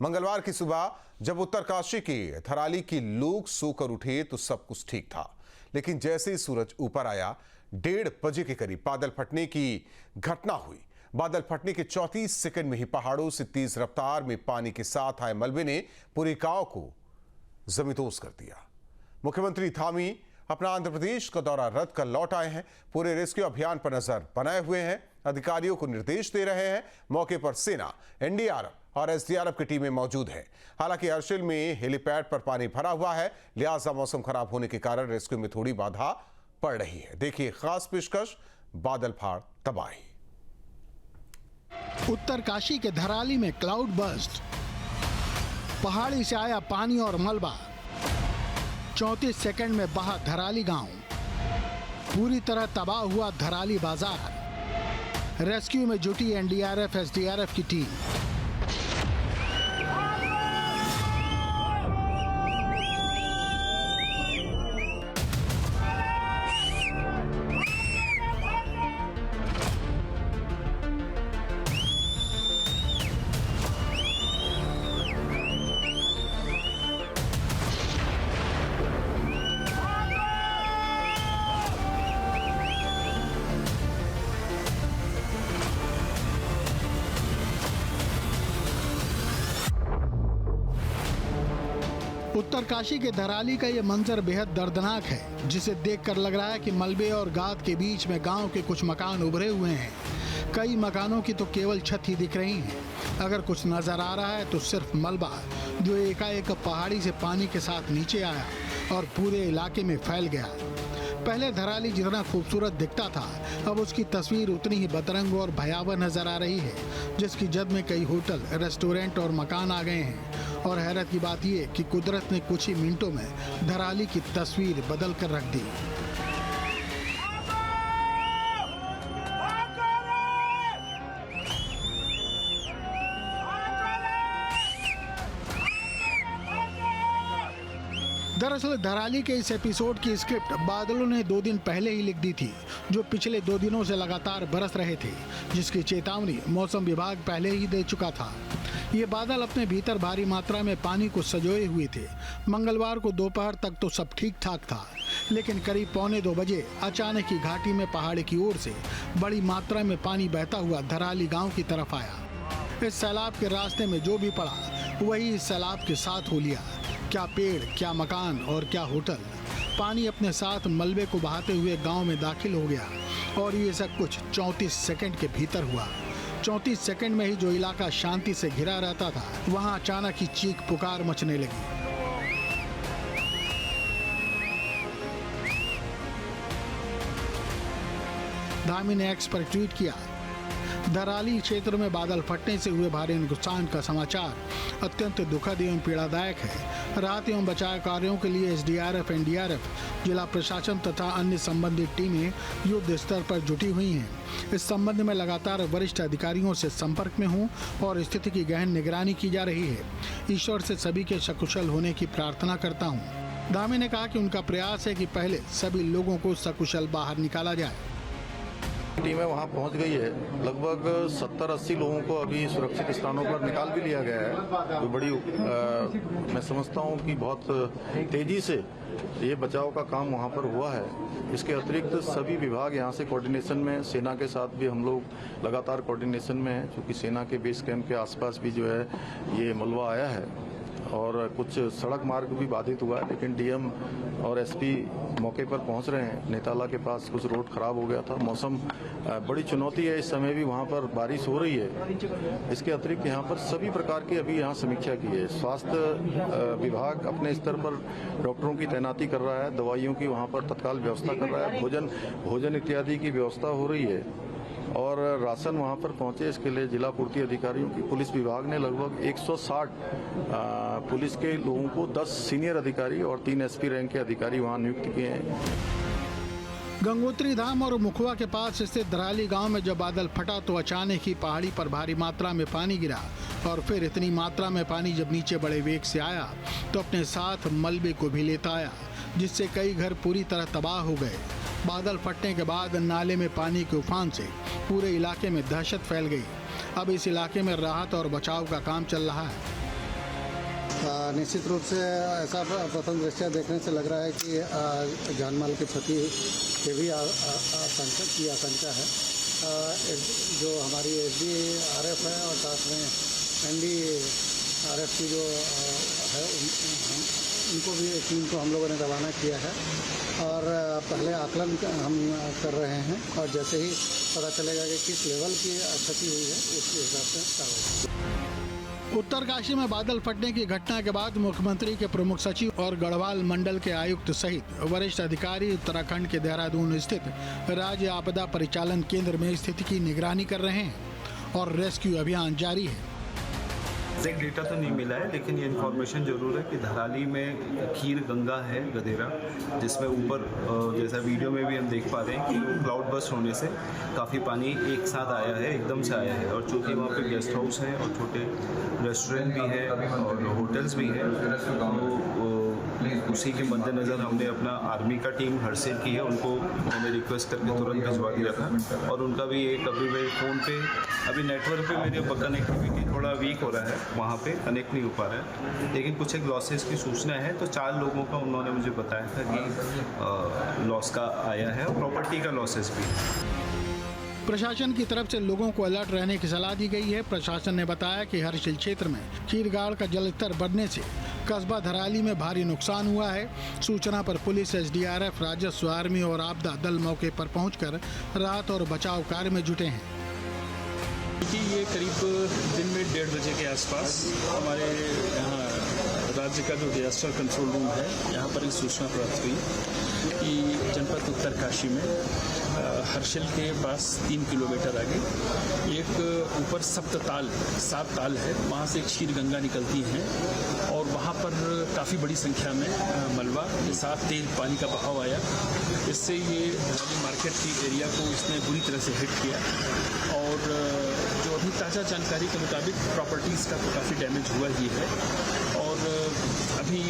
मंगलवार की सुबह जब उत्तरकाशी के थराली के लोग सोकर उठे तो सब कुछ ठीक था, लेकिन जैसे ही सूरज ऊपर आया 1:30 बजे के करीब बादल फटने की घटना हुई। बादल फटने के 34 सेकंड में ही पहाड़ों से तेज रफ्तार में पानी के साथ आए मलबे ने पूरे गांव को जमींदोज कर दिया। मुख्यमंत्री धामी अपना आंध्र प्रदेश का दौरा रद्द कर लौट आए हैं। पूरे रेस्क्यू अभियान पर नजर बनाए हुए हैं, अधिकारियों को निर्देश दे रहे हैं। मौके पर सेना, एनडीआरएफ और एसडीआरएफ की टीमें मौजूद हैं। हालांकि अर्शिल में हेलीपैड पर पानी भरा हुआ है, लिहाजा मौसम खराब होने के कारण रेस्क्यू में थोड़ी बाधा पड़ रही है। देखिए खास पेशकश, बादल फाड़ तबाही। उत्तरकाशी के धराली में क्लाउड बर्स्ट, पहाड़ी से आया पानी और मलबा, 34 सेकंड में बहा धराली गांव, पूरी तरह तबाह हुआ धराली बाजार। रेस्क्यू में जुटी एनडीआरएफ एसडीआरएफ की टीम। उत्तरकाशी के धराली का ये मंजर बेहद दर्दनाक है, जिसे देखकर लग रहा है कि मलबे और गाद के बीच में गांव के कुछ मकान उभरे हुए हैं। कई मकानों की तो केवल छत ही दिख रही है। अगर कुछ नजर आ रहा है तो सिर्फ मलबा, जो एकाएक पहाड़ी से पानी के साथ नीचे आया और पूरे इलाके में फैल गया। पहले धराली जितना खूबसूरत दिखता था, अब उसकी तस्वीर उतनी ही बदरंग और भयावह नजर आ रही है, जिसकी जद में कई होटल, रेस्टोरेंट और मकान आ गए हैं। और हैरत की बात यह कि कुदरत ने कुछ ही मिनटों में धराली की तस्वीर बदल कर रख दी। दरअसल धराली के इस एपिसोड की स्क्रिप्ट बादलों ने 2 दिन पहले ही लिख दी थी, जो पिछले 2 दिनों से लगातार बरस रहे थे, जिसकी चेतावनी मौसम विभाग पहले ही दे चुका था। ये बादल अपने भीतर भारी मात्रा में पानी को सजोए हुए थे। मंगलवार को दोपहर तक तो सब ठीक ठाक था, लेकिन करीब 1:45 बजे अचानक ही घाटी में पहाड़ की ओर से बड़ी मात्रा में पानी बहता हुआ धराली गांव की तरफ आया। इस सैलाब के रास्ते में जो भी पड़ा वही इस सैलाब के साथ हो लिया। क्या पेड़, क्या मकान और क्या होटल। पानी अपने साथ मलबे को बहाते हुए गांव में दाखिल हो गया और ये सब कुछ 34 सेकंड के भीतर हुआ। 34 सेकंड में ही जो इलाका शांति से घिरा रहता था, वहां अचानक ही चीख पुकार मचने लगी। धामी ने एक्स पर ट्वीट किया, धराली क्षेत्र में बादल फटने से हुए भारी नुकसान का समाचार अत्यंत दुखद एवं पीड़ादायक है। राहत एवं बचाव कार्यों के लिए एसडीआरएफ, एनडीआरएफ, जिला प्रशासन तथा अन्य संबंधित टीमें युद्ध स्तर पर जुटी हुई हैं। इस संबंध में लगातार वरिष्ठ अधिकारियों से संपर्क में हूं और स्थिति की गहन निगरानी की जा रही है। ईश्वर से सभी के सकुशल होने की प्रार्थना करता हूं। धामी ने कहा कि उनका प्रयास है कि पहले सभी लोगों को सकुशल बाहर निकाला जाए। टीमें वहां पहुंच गई है। लगभग 70-80 लोगों को अभी सुरक्षित स्थानों पर निकाल भी लिया गया है। तो बड़ी मैं समझता हूं कि बहुत तेजी से ये बचाव का काम वहां पर हुआ है। इसके अतिरिक्त सभी विभाग यहां से कोऑर्डिनेशन में, सेना के साथ भी हम लोग लगातार कोऑर्डिनेशन में हैं, क्योंकि सेना के बेस कैंप के आसपास भी जो है ये मलबा आया है और कुछ सड़क मार्ग भी बाधित हुआ है। लेकिन डीएम और एसपी मौके पर पहुंच रहे हैं। नेताला के पास कुछ रोड खराब हो गया था। मौसम बड़ी चुनौती है, इस समय भी वहां पर बारिश हो रही है। इसके अतिरिक्त यहां पर सभी प्रकार की अभी यहां समीक्षा की है। स्वास्थ्य विभाग अपने स्तर पर डॉक्टरों की तैनाती कर रहा है, दवाइयों की वहां पर तत्काल व्यवस्था कर रहा है, भोजन इत्यादि की व्यवस्था हो रही है और राशन वहां पर पहुंचे, इसके लिए जिला पूर्ति अधिकारियों की पुलिस विभाग ने लगभग 160 पुलिस के लोगों को 10 सीनियर अधिकारी और 3 एसपी रैंक के अधिकारी वहां नियुक्त किए हैं। गंगोत्री धाम और मुखवा के पास स्थित धराली गांव में जब बादल फटा तो अचानक ही पहाड़ी पर भारी मात्रा में पानी गिरा और फिर इतनी मात्रा में पानी जब नीचे बड़े वेग से आया तो अपने साथ मलबे को भी लेता आया, जिससे कई घर पूरी तरह तबाह हो गए। बादल फटने के बाद नाले में पानी के उफान से पूरे इलाके में दहशत फैल गई। अब इस इलाके में राहत और बचाव का काम चल रहा है। निश्चित रूप से ऐसा प्रथम दृष्टया देखने से लग रहा है कि जानमाल की क्षति के भी आशंका है। जो हमारी SDRF है और साथ में NDRF की जो है उनको भी टीम को हम लोगों ने रवाना किया है और पहले आकलन हम कर रहे हैं और जैसे ही पता चलेगा कि किस लेवल की क्षति हुई है उसके हिसाब से कार्रवाई। उत्तरकाशी में बादल फटने की घटना के बाद मुख्यमंत्री के प्रमुख सचिव और गढ़वाल मंडल के आयुक्त सहित वरिष्ठ अधिकारी उत्तराखंड के देहरादून स्थित राज्य आपदा परिचालन केंद्र में स्थिति की निगरानी कर रहे हैं और रेस्क्यू अभियान जारी है। एग्जैक्ट डेटा तो नहीं मिला है, लेकिन ये इन्फॉर्मेशन जरूर है कि धराली में खीर गंगा है गदेरा, जिसमें ऊपर जैसा वीडियो में भी हम देख पा रहे हैं कि क्लाउड बस्ट होने से काफ़ी पानी एक साथ आया है, एकदम से आया है। और चूँकि वहाँ पे गेस्ट हाउस हैं और छोटे रेस्टोरेंट भी हैं और होटल्स भी हैं, तो उसी के मद्देनज़र हमने अपना आर्मी का टीम हरसेल की है, उनको मैंने रिक्वेस्ट करके तुरंत भिजवा दिया था। और उनका भी एक अभी मेरे फ़ोन पे अभी नेटवर्क पे मेरे कनेक्टिविटी थोड़ा वीक हो रहा है, वहाँ पे कनेक्ट नहीं हो पा रहा है, लेकिन कुछ एक लॉसेस की सूचना है। तो 4 लोगों का उन्होंने मुझे बताया था कि लॉस का आया है और प्रॉपर्टी का लॉसेस भी। प्रशासन की तरफ से लोगों को अलर्ट रहने की सलाह दी गई है। प्रशासन ने बताया कि हरसिल क्षेत्र में खीरगाड़ का जलस्तर बढ़ने से कस्बा धराली में भारी नुकसान हुआ है। सूचना पर पुलिस, SDRF, राजस्व, आर्मी और आपदा दल मौके पर पहुंचकर राहत और बचाव कार्य में जुटे हैं। ये करीब दिन में 1:30 बजे के आसपास हमारे यहाँ राज्य का जो डिजास्टर कंट्रोल रूम है, यहाँ पर एक सूचना प्राप्त हुई कि जनपद उत्तरकाशी में हर्षिल के पास 3 किलोमीटर आगे एक ऊपर 7 ताल है, वहाँ से क्षीर गंगा निकलती हैं और वहाँ पर काफ़ी बड़ी संख्या में मलबा के साथ तेज पानी का बहाव आया। इससे ये धराली मार्केट की एरिया को इसने बुरी तरह से हिट किया और जो अभी ताज़ा जानकारी के मुताबिक प्रॉपर्टीज़ का तो काफ़ी डैमेज हुआ ही है और अभी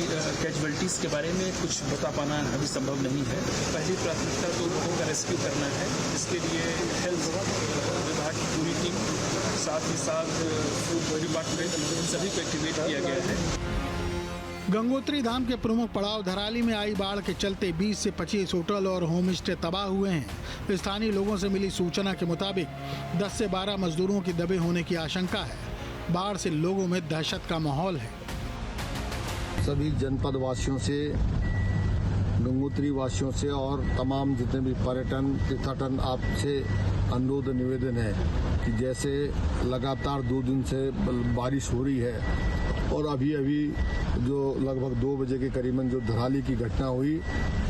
कैजुअल्टीज़ के बारे में कुछ बता पाना अभी संभव नहीं है। पहली प्राथमिकता तो लोगों का रेस्क्यू करना है, इसके लिए हेल्थ विभाग की पूरी टीम, साथ ही साथ फूड डिपार्टमेंट, इन सभी को एक्टिवेट किया गया है। गंगोत्री धाम के प्रमुख पड़ाव धराली में आई बाढ़ के चलते 20 से 25 होटल और होम स्टे तबाह हुए हैं। स्थानीय लोगों से मिली सूचना के मुताबिक 10 से 12 मजदूरों की दबे होने की आशंका है। बाढ़ से लोगों में दहशत का माहौल है। सभी जनपद वासियों से, गंगोत्री वासियों से और तमाम जितने भी पर्यटन तीर्थाटन आपसे अनुरोध निवेदन है कि जैसे लगातार 2 दिन से बारिश हो रही है और अभी जो लगभग 2 बजे के करीबन जो धराली की घटना हुई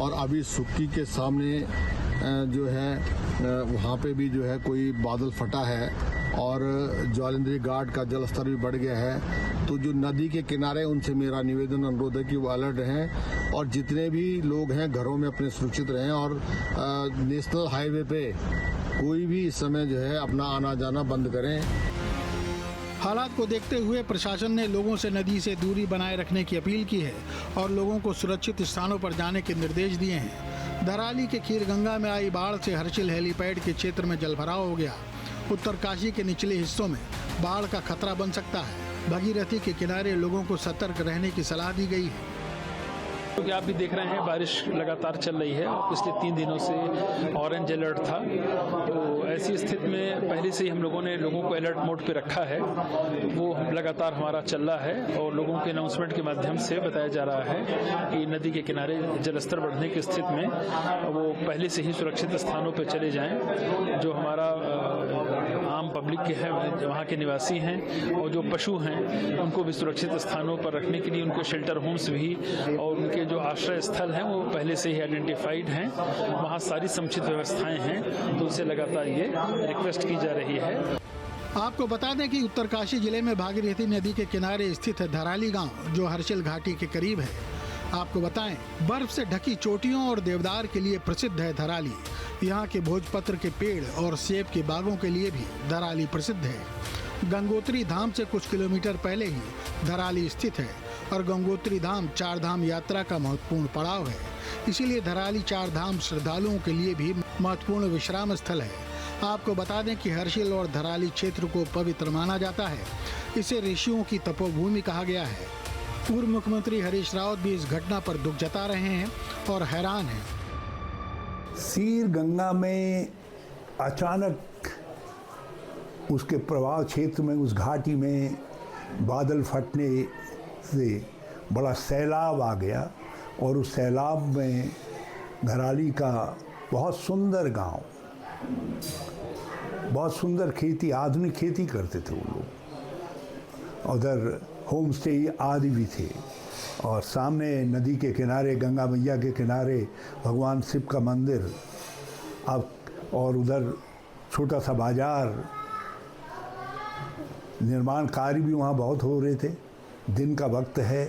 और अभी सुक्की के सामने जो है वहाँ पे भी जो है कोई बादल फटा है और ज्वालेंद्री घाट का जलस्तर भी बढ़ गया है। तो जो नदी के किनारे उनसे मेरा निवेदन अनुरोध है कि वो अलर्ट रहें और जितने भी लोग हैं घरों में अपने सुरक्षित रहें और नेशनल हाईवे पे कोई भी इस समय जो है अपना आना जाना बंद करें। हालात को देखते हुए प्रशासन ने लोगों से नदी से दूरी बनाए रखने की अपील की है और लोगों को सुरक्षित स्थानों पर जाने के निर्देश दिए हैं। धराली के खीरगंगा में आई बाढ़ से हरसिल हेलीपैड के क्षेत्र में जलभराव हो गया। उत्तरकाशी के निचले हिस्सों में बाढ़ का खतरा बन सकता है। भगीरथी के किनारे लोगों को सतर्क रहने की सलाह दी गई है। क्योंकि आप भी देख रहे हैं बारिश लगातार चल रही है और पिछले 3 दिनों से ऑरेंज अलर्ट था, तो ऐसी स्थिति में पहले से ही हम लोगों ने लोगों को अलर्ट मोड पे रखा है। वो लगातार हमारा चल रहा है और लोगों के अनाउंसमेंट के माध्यम से बताया जा रहा है कि नदी के किनारे जलस्तर बढ़ने की स्थिति में वो पहले से ही सुरक्षित स्थानों पर चले जाएं। जो हमारा आम पब्लिक के है, वहाँ के निवासी हैं और जो पशु हैं उनको भी सुरक्षित स्थानों पर रखने के लिए उनके शेल्टर होम्स भी और उनके जो आश्रय स्थल हैं वो पहले से ही आइडेंटिफाइड हैं। वहाँ सारी समुचित व्यवस्थाएं हैं, तो उनसे लगातार ये रिक्वेस्ट की जा रही है। आपको बता दें कि उत्तरकाशी जिले में भागीरथी नदी के किनारे स्थित है धराली गांव, जो हरसिल घाटी के करीब है। आपको बताएं, बर्फ से ढकी चोटियों और देवदार के लिए प्रसिद्ध है धराली। यहाँ के भोजपत्र के पेड़ और सेब के बागों के लिए भी धराली प्रसिद्ध है। गंगोत्री धाम से कुछ किलोमीटर पहले ही धराली स्थित है और गंगोत्री धाम 4 धाम यात्रा का महत्वपूर्ण पड़ाव है। इसीलिए धराली 4 धाम श्रद्धालुओं के लिए भी महत्वपूर्ण विश्राम स्थल है। आपको बता दें कि हरसिल और धराली क्षेत्र को पवित्र माना जाता है। इसे ऋषियों की तपोभूमि कहा गया है। पूर्व मुख्यमंत्री हरीश रावत भी इस घटना पर दुख जता रहे हैं और हैरान हैं। सीर गंगा में अचानक उसके प्रवाह क्षेत्र में, उस घाटी में बादल फटने से बड़ा सैलाब आ गया और उस सैलाब में धराली का बहुत सुंदर गांव, बहुत सुंदर खेती, आधुनिक खेती करते थे वो लोग। उधर होम स्टे आदि भी थे और सामने नदी के किनारे, गंगा मैया के किनारे भगवान शिव का मंदिर, अब और उधर छोटा सा बाजार, निर्माण कार्य भी वहाँ बहुत हो रहे थे। दिन का वक्त है,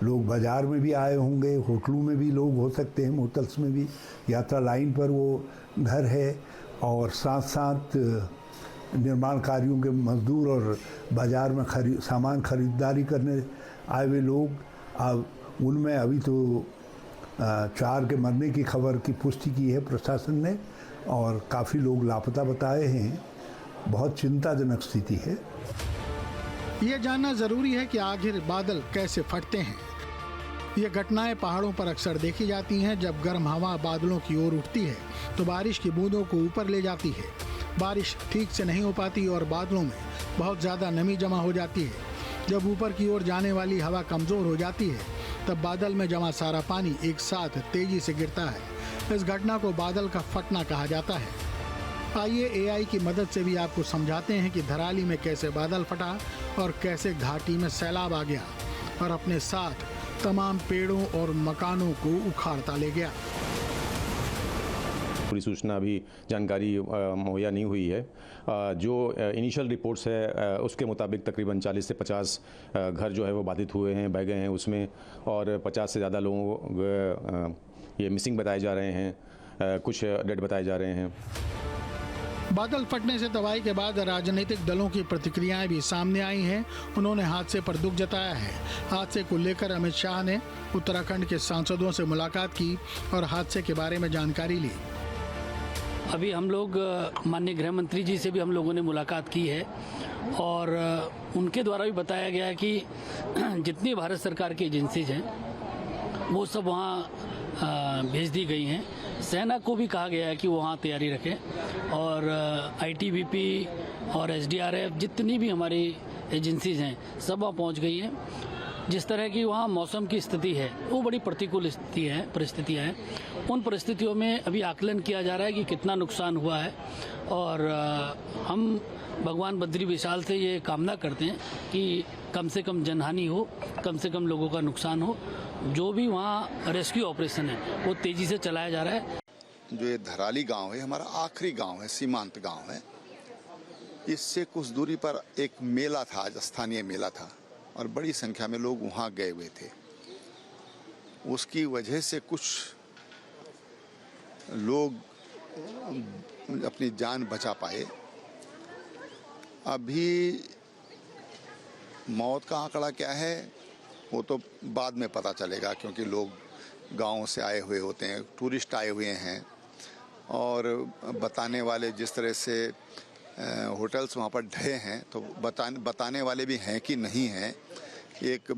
लोग बाज़ार में भी आए होंगे, होटलों में भी लोग हो सकते हैं, मोटल्स में भी। यात्रा लाइन पर वो घर है और साथ साथ निर्माण कार्यों के मजदूर और बाज़ार में सामान खरीदारी करने आए हुए लोग। अब उनमें अभी तो 4 के मरने की खबर की पुष्टि की है प्रशासन ने और काफ़ी लोग लापता बताए हैं। बहुत चिंताजनक स्थिति है। ये जानना जरूरी है कि आखिर बादल कैसे फटते हैं। ये घटनाएं पहाड़ों पर अक्सर देखी जाती हैं। जब गर्म हवा बादलों की ओर उठती है तो बारिश की बूंदों को ऊपर ले जाती है। बारिश ठीक से नहीं हो पाती और बादलों में बहुत ज़्यादा नमी जमा हो जाती है। जब ऊपर की ओर जाने वाली हवा कमज़ोर हो जाती है तब बादल में जमा सारा पानी एक साथ तेजी से गिरता है। इस घटना को बादल का फटना कहा जाता है। आइए एआई की मदद से भी आपको समझाते हैं कि धराली में कैसे बादल फटा और कैसे घाटी में सैलाब आ गया और अपने साथ तमाम पेड़ों और मकानों को उखाड़ता ले गया। पूरी सूचना अभी जानकारी मुहैया नहीं हुई है। जो इनिशियल रिपोर्ट्स है उसके मुताबिक तकरीबन 40 से 50 घर जो है वो बाधित हुए हैं, बह गए हैं उसमें, और 50 से ज़्यादा लोगों ये मिसिंग बताए जा रहे हैं, कुछ डेड बताए जा रहे हैं। बादल फटने से तबाही के बाद राजनीतिक दलों की प्रतिक्रियाएं भी सामने आई हैं। उन्होंने हादसे पर दुख जताया है। हादसे को लेकर अमित शाह ने उत्तराखंड के सांसदों से मुलाकात की और हादसे के बारे में जानकारी ली। अभी हम लोग माननीय गृह मंत्री जी से भी हम लोगों ने मुलाकात की है और उनके द्वारा भी बताया गया है कि जितनी भारत सरकार की एजेंसीज हैं वो सब वहाँ भेज दी गई हैं। सेना को भी कहा गया है कि वहाँ तैयारी रखें और आईटीबीपी और एसडीआरएफ जितनी भी हमारी एजेंसीज हैं सब वहाँ पहुँच गई हैं। जिस तरह की वहाँ मौसम की स्थिति है वो बड़ी प्रतिकूल स्थिति है, परिस्थितियाँ हैं। उन परिस्थितियों में अभी आकलन किया जा रहा है कि कितना नुकसान हुआ है और हम भगवान बद्री विशाल से ये कामना करते हैं कि कम से कम जनहानि हो, कम से कम लोगों का नुकसान हो। जो भी वहाँ रेस्क्यू ऑपरेशन है वो तेजी से चलाया जा रहा है। जो ये धराली गांव है हमारा आखिरी गांव है, सीमांत गांव है। इससे कुछ दूरी पर एक मेला था, स्थानीय मेला था और बड़ी संख्या में लोग वहाँ गए हुए थे। उसकी वजह से कुछ लोग अपनी जान बचा पाए। अभी मौत का आंकड़ा क्या है वो तो बाद में पता चलेगा, क्योंकि लोग गाँव से आए हुए होते हैं, टूरिस्ट आए हुए हैं और बताने वाले जिस तरह से होटल्स वहाँ पर ढहे हैं तो बताने वाले भी हैं कि नहीं हैं, एक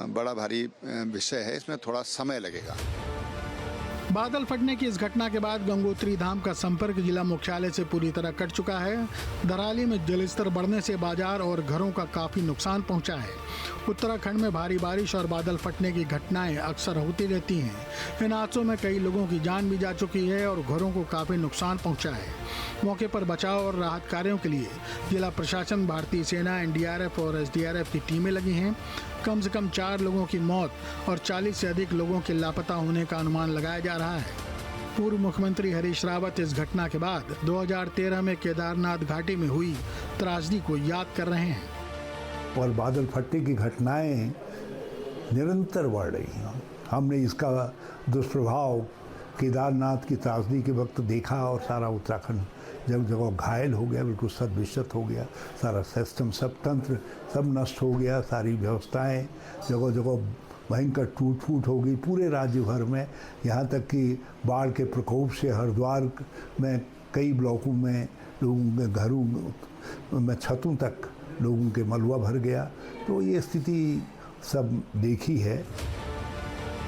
बड़ा भारी विषय है। इसमें थोड़ा समय लगेगा। बादल फटने की इस घटना के बाद गंगोत्री धाम का संपर्क जिला मुख्यालय से पूरी तरह कट चुका है। धराली में जलस्तर बढ़ने से बाजार और घरों का काफी नुकसान पहुंचा है। उत्तराखंड में भारी बारिश और बादल फटने की घटनाएं अक्सर होती रहती हैं। इन हादसों में कई लोगों की जान भी जा चुकी है और घरों को काफी नुकसान पहुंचा है। मौके पर बचाव और राहत कार्यों के लिए जिला प्रशासन, भारतीय सेना, एनडीआरएफ और एसडीआरएफ की टीमें लगी हैं। कम से कम 4 लोगों की मौत और 40 से अधिक लोगों के लापता होने का अनुमान लगाया जा रहा है। पूर्व मुख्यमंत्री हरीश रावत इस घटना के बाद 2013 में केदारनाथ घाटी में हुई त्रासदी को याद कर रहे हैं। और बादल फटने की घटनाएं निरंतर बढ़ रही हैं। हमने इसका दुष्प्रभाव केदारनाथ की त्रासदी के वक्त देखा और सारा उत्तराखंड जब जगह घायल हो गया, बिल्कुल सदविशत हो गया। सारा सिस्टम, सब तंत्र सब नष्ट हो गया। सारी व्यवस्थाएं जगह जगह भयंकर टूट फूट हो गई पूरे राज्य भर में। यहाँ तक कि बाढ़ के प्रकोप से हरिद्वार में कई ब्लॉकों में लोगों के घरों में छतों तक लोगों के मलबा भर गया। तो ये स्थिति सब देखी है।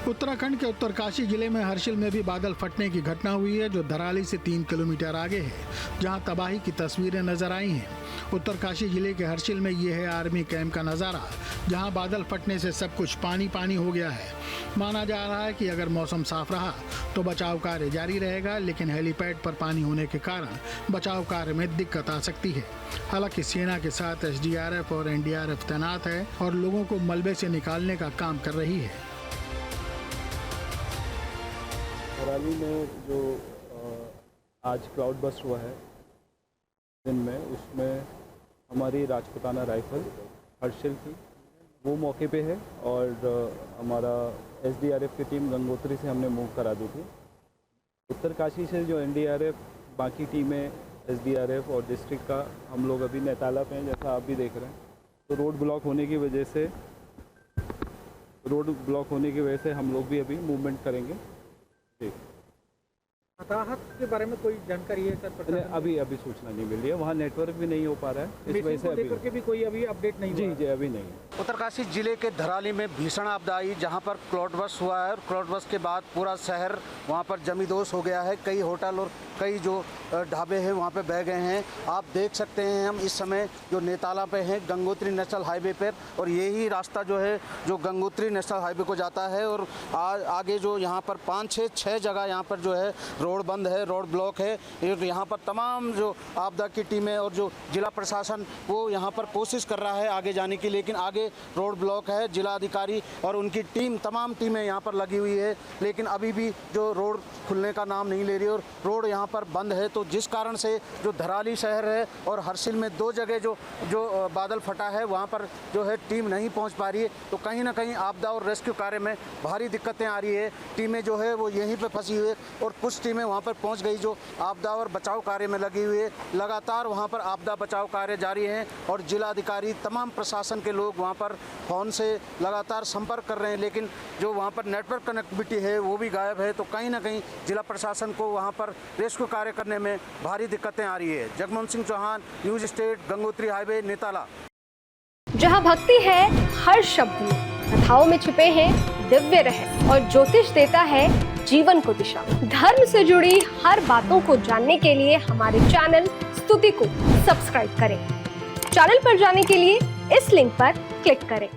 उत्तराखंड के उत्तरकाशी जिले में हर्षिल में भी बादल फटने की घटना हुई है, जो धराली से 3 किलोमीटर आगे है, जहां तबाही की तस्वीरें नजर आई हैं। उत्तरकाशी जिले के हर्षिल में ये है आर्मी कैंप का नज़ारा, जहां बादल फटने से सब कुछ पानी पानी हो गया है। माना जा रहा है कि अगर मौसम साफ रहा तो बचाव कार्य जारी रहेगा, लेकिन हेलीपैड पर पानी होने के कारण बचाव कार्य में दिक्कत आ सकती है। हालांकि सेना के साथ SDRF और NDRF तैनात है और लोगों को मलबे से निकालने का काम कर रही है। धराली में जो आज क्लाउड बस्ट हुआ है दिन में, उसमें हमारी राजपुताना राइफल हर्षिल की वो मौके पे है और हमारा SDRF की टीम गंगोत्री से हमने मूव करा दी थी। उत्तरकाशी से जो NDRF बाकी टीमें SDRF और डिस्ट्रिक्ट का हम लोग अभी नैताला पे हैं, जैसा आप भी देख रहे हैं। तो रोड ब्लॉक होने की वजह से हम लोग भी अभी मूवमेंट करेंगे। हताहत के बारे में कोई जानकारी है सर? अभी सूचना नहीं मिल रही है, वहाँ नेटवर्क भी नहीं हो पा रहा है, इस वजह से अभी कोई अभी अपडेट नहीं जी अभी नहीं। उत्तरकाशी जिले के धराली में भीषण आपदा आई, जहां पर क्लाउड बस्ट हुआ है और क्लाउड बस्ट के बाद पूरा शहर वहां पर जमींदोज हो गया है। कई होटल और कई जो ढाबे हैं वहां पे बह गए हैं। आप देख सकते हैं हम इस समय जो नेताला पे हैं, गंगोत्री नेशनल हाईवे पर, और यही रास्ता जो है जो गंगोत्री नेशनल हाईवे को जाता है। और आगे जो यहाँ पर 5-6 जगह यहाँ पर जो है रोड बंद है, रोड ब्लॉक है। यहाँ पर तमाम जो आपदा की टीमें और जो जिला प्रशासन वो यहाँ पर कोशिश कर रहा है आगे जाने की, लेकिन आगे रोड ब्लॉक है। जिला अधिकारी और उनकी टीम, तमाम टीमें यहाँ पर लगी हुई है, लेकिन अभी भी जो रोड खुलने का नाम नहीं ले रही और रोड यहाँ पर बंद है। तो जिस कारण से जो धराली शहर है और हर्षिल में 2 जगह जो बादल फटा है, वहाँ पर जो है टीम नहीं पहुँच पा रही है। तो कहीं ना कहीं आपदा और रेस्क्यू कार्य में भारी दिक्कतें आ रही है। टीमें जो है वो यहीं पर फंसी हुई है और कुछ टीमें वहाँ पर पहुंच गई जो आपदा और बचाव कार्य में लगी हुई है। लगातार वहां पर आपदा बचाव कार्य जारी है और जिला अधिकारी, तमाम प्रशासन के लोग वहां पर फोन से लगातार संपर्क कर रहे हैं, लेकिन जो वहां पर नेटवर्क कनेक्टिविटी है वो भी गायब है। तो कहीं ना कहीं जिला प्रशासन को वहां पर रेस्क्यू कार्य करने में भारी दिक्कतें आ रही है। Jagmohan Singh Chauhan, news state, Gangotri highway, Netala. जहाँ भक्ति है हर शब्द में, कथाओं में छुपे हैं दिव्य रहस्य और ज्योतिष देता है जीवन को दिशा। धर्म से जुड़ी हर बातों को जानने के लिए हमारे चैनल स्तुति को सब्सक्राइब करें। चैनल पर जाने के लिए इस लिंक पर क्लिक करें।